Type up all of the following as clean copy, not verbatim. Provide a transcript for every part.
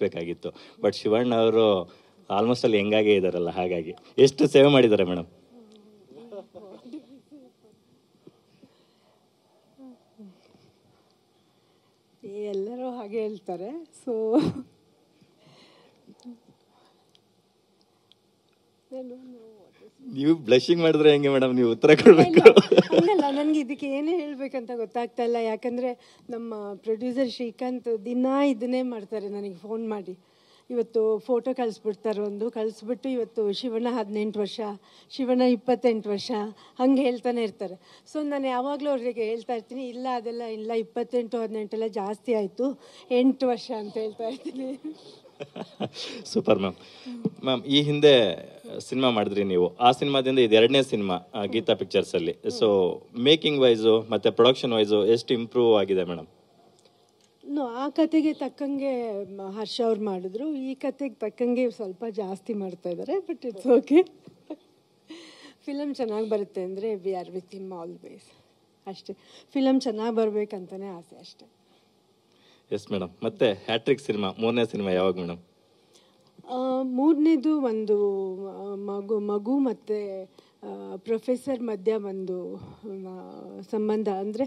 ಬೇಕಾಗಿತ್ತು. ಬಟ್ ಶಿವಣ್ಣ ಅವರು ಆಲ್ಮೋಸ್ಟ್ ಅಲ್ಲಿ ಹೆಂಗಾಗೇ ಇದಾರಲ್ಲ, ಹಾಗಾಗಿ ಎಷ್ಟು ಸೇವೆ ಮಾಡಿದ್ದಾರೆ ಮೇಡಮ್? ಎಲ್ಲರೂ ಹಾಗೆ ಹೇಳ್ತಾರೆ. ಸೊ ನೀವು ಬ್ಲಶಿಂಗ್ ಮಾಡಿದ್ರೆ ಹೆಂಗೆ ಮೇಡಮ್, ನೀವು ಉತ್ತರ ಕೊಡಬೇಕು. ಹಂಗಲ್ಲ, ನನಗೆ ಇದಕ್ಕೆ ಏನೇ ಹೇಳ್ಬೇಕಂತ ಗೊತ್ತಾಗ್ತಾ ಇಲ್ಲ. ಯಾಕಂದರೆ ನಮ್ಮ ಪ್ರೊಡ್ಯೂಸರ್ ಶ್ರೀಕಾಂತ್ ಇದನ್ನೇ ಮಾಡ್ತಾರೆ, ನನಗೆ ಫೋನ್ ಮಾಡಿ ಇವತ್ತು ಫೋಟೋ ಕಳಿಸ್ಬಿಡ್ತಾರೆ, ಕಳಿಸ್ಬಿಟ್ಟು ಇವತ್ತು ಶಿವಣ್ಣ 18 ವರ್ಷ, ಶಿವಣ್ಣ 28 ವರ್ಷ ಹಂಗೆ ಹೇಳ್ತಾನೆ ಇರ್ತಾರೆ. ಸೊ ನಾನು ಯಾವಾಗಲೂ ಅವ್ರಿಗೆ ಹೇಳ್ತಾ ಇರ್ತೀನಿ, ಇಲ್ಲ ಅದೆಲ್ಲ ಇಲ್ಲ, 28 18 ಎಲ್ಲ ಜಾಸ್ತಿ ಆಯಿತು, 8 ವರ್ಷ ಅಂತ ಹೇಳ್ತಾ ಇರ್ತೀನಿ. Super ma'am. ಈ ಹಿಂದೆ ಸಿನಿಮಾ ಮಾಡಿದ್ರಿ ನೀವು, ಆ ಸಿನಿಮಾದಿಂದ ಇದು 2ನೇ ಸಿನಿಮಾ ಗೀತಾ ಪಿಕ್ಚರ್ಸ್ ಅಲ್ಲಿ. ಸೊ ಮೇಕಿಂಗ್ ವೈಸು ಮತ್ತೆ ಪ್ರೊಡಕ್ಷನ್ ವೈಸು ಎಷ್ಟು ಇಂಪ್ರೂವ್ ಆಗಿದೆ ಮೇಡಮ್? ಆ ಕತೆಗೆ ತಕ್ಕಂಗೆ ಹರ್ಷ ಅವ್ರು ಮಾಡಿದ್ರು, ಈ ಕತೆಗೆ ತಕ್ಕಂಗೆ ಸ್ವಲ್ಪ ಜಾಸ್ತಿ ಮಾಡ್ತಾ ಇದ್ದಾರೆ. But it's okay. ಫಿಲಮ್ ಚೆನ್ನಾಗಿ ಬರುತ್ತೆ ಅಂದರೆ we are with him always, ಅಷ್ಟೇ. ಫಿಲಮ್ ಚೆನ್ನಾಗಿ ಬರಬೇಕಂತಲೇ ಆಸೆ, ಅಷ್ಟೇ. Yes madam. ಮತ್ತೆ ಹ್ಯಾಟ್ರಿಕ್ ಸಿನಿಮಾ 3ನೇ ಸಿನಿಮಾ ಯಾವಾಗ ಮೇಡಮ್? 3ನೇದು ಒಂದು ಮಗು ಮತ್ತು ಪ್ರೊಫೆಸರ್ ಮಧ್ಯ ಒಂದು ಸಂಬಂಧ. ಅಂದರೆ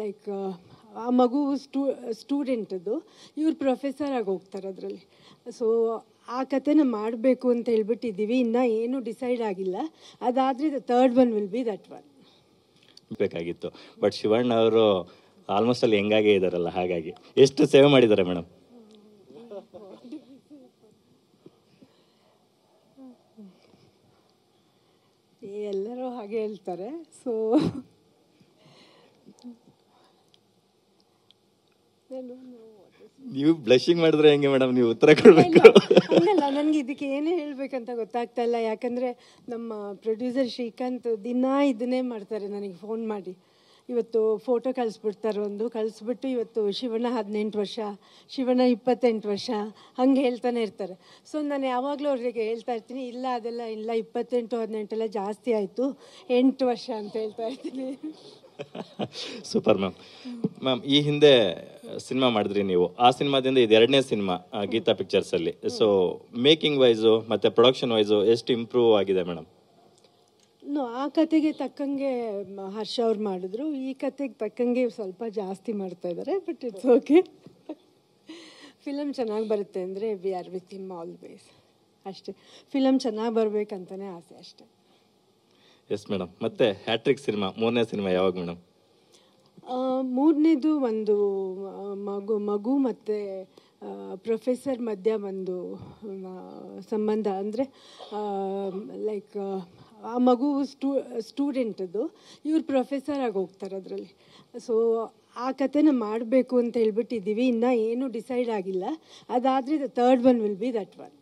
ಲೈಕ್ ಆ ಮಗು ಸ್ಟೂಡೆಂಟದು, ಇವ್ರು ಪ್ರೊಫೆಸರ್ ಆಗಿ ಹೋಗ್ತಾರೆ ಅದರಲ್ಲಿ. ಸೊ ಆ ಕಥೆನ ಮಾಡಬೇಕು ಅಂತ ಹೇಳ್ಬಿಟ್ಟಿದ್ದೀವಿ, ಇನ್ನೂ ಏನೂ ಡಿಸೈಡ್ ಆಗಿಲ್ಲ. ಅದಾದರೆ the third one will be that one. ಬೇಕಾಗಿತ್ತು. ಬಟ್ ಶಿವಣ್ಣ ಅವರು ಆಲ್ಮೋಸ್ಟ್ ಅಲ್ಲಿ ಹೆಂಗಾಗೇ ಇದಾರಲ್ಲ, ಹಾಗಾಗಿ ಎಷ್ಟು ಸೇವೆ ಮಾಡಿದ್ದಾರೆ ಮೇಡಮ್? ಎಲ್ಲರೂ ಹಾಗೆ ಹೇಳ್ತಾರೆ. ಸೊ ನೀವು ಬ್ಲಶಿಂಗ್ ಮಾಡಿದ್ರೆ ಹೆಂಗೆ ಮೇಡಮ್, ನೀವು ಉತ್ತರ ಕೊಡಬೇಕು. ಹಂಗಲ್ಲ, ನನಗೆ ಇದಕ್ಕೆ ಏನೇ ಹೇಳ್ಬೇಕಂತ ಗೊತ್ತಾಗ್ತಾ ಇಲ್ಲ. ಯಾಕಂದರೆ ನಮ್ಮ ಪ್ರೊಡ್ಯೂಸರ್ ಶ್ರೀಕಾಂತ್ ಇದನ್ನೇ ಮಾಡ್ತಾರೆ, ನನಗೆ ಫೋನ್ ಮಾಡಿ ಇವತ್ತು ಫೋಟೋ ಕಳಿಸ್ಬಿಡ್ತಾರೆ, ಕಳಿಸ್ಬಿಟ್ಟು ಇವತ್ತು ಶಿವಣ್ಣ 18 ವರ್ಷ, ಶಿವಣ್ಣ 28 ವರ್ಷ ಹಂಗೆ ಹೇಳ್ತಾನೆ ಇರ್ತಾರೆ. ಸೊ ನಾನು ಯಾವಾಗಲೂ ಅವ್ರಿಗೆ ಹೇಳ್ತಾ ಇರ್ತೀನಿ, ಇಲ್ಲ ಅದೆಲ್ಲ ಇಲ್ಲ, 28 18 ಎಲ್ಲ ಜಾಸ್ತಿ ಆಯಿತು, 8 ವರ್ಷ ಅಂತ ಹೇಳ್ತಾ ಇರ್ತೀನಿ. Super ma'am. ಈ ಹಿಂದೆ ಸಿನಿಮಾ ಮಾಡಿದ್ರಿ ನೀವು, ಆ ಸಿನಿಮಾದಿಂದ ಇದು 2ನೇ ಸಿನಿಮಾ ಗೀತಾ ಪಿಕ್ಚರ್ಸ್ ಅಲ್ಲಿ. ಸೊ ಮೇಕಿಂಗ್ ವೈಸು ಮತ್ತೆ ಪ್ರೊಡಕ್ಷನ್ ವೈಸು ಎಷ್ಟು ಇಂಪ್ರೂವ್ ಆಗಿದೆ ಮೇಡಮ್? ಆ ಕತೆಗೆ ತಕ್ಕಂಗೆ ಹರ್ಷ ಅವ್ರು ಮಾಡಿದ್ರು, ಈ ಕತೆಗೆ ತಕ್ಕಂಗೆ ಸ್ವಲ್ಪ ಜಾಸ್ತಿ ಮಾಡ್ತಾ ಇದ್ದಾರೆ. But it's okay. ಫಿಲಮ್ ಚೆನ್ನಾಗಿ ಬರುತ್ತೆ ಅಂದರೆ we are with him always, ಅಷ್ಟೇ. ಫಿಲಮ್ ಚೆನ್ನಾಗಿ ಬರಬೇಕಂತಲೇ ಆಸೆ, ಅಷ್ಟೇ. Yes madam. ಮತ್ತೆ ಹ್ಯಾಟ್ರಿಕ್ ಸಿನಿಮಾ 3ನೇ ಸಿನಿಮಾ ಯಾವಾಗ ಮೇಡಮ್? 3ನೇದು ಒಂದು ಮಗು ಮತ್ತು ಪ್ರೊಫೆಸರ್ ಮಧ್ಯ ಒಂದು ಸಂಬಂಧ. ಅಂದರೆ ಲೈಕ್ ಆ ಮಗು ಸ್ಟೂಡೆಂಟದು, ಇವ್ರು ಪ್ರೊಫೆಸರ್ ಆಗಿ ಹೋಗ್ತಾರೆ ಅದರಲ್ಲಿ. ಸೊ ಆ ಕಥೆನ ಮಾಡಬೇಕು ಅಂತ ಹೇಳ್ಬಿಟ್ಟಿದ್ದೀವಿ, ಇನ್ನೂ ಏನೂ ಡಿಸೈಡ್ ಆಗಿಲ್ಲ. ಅದಾದರೆ the third one will be that one.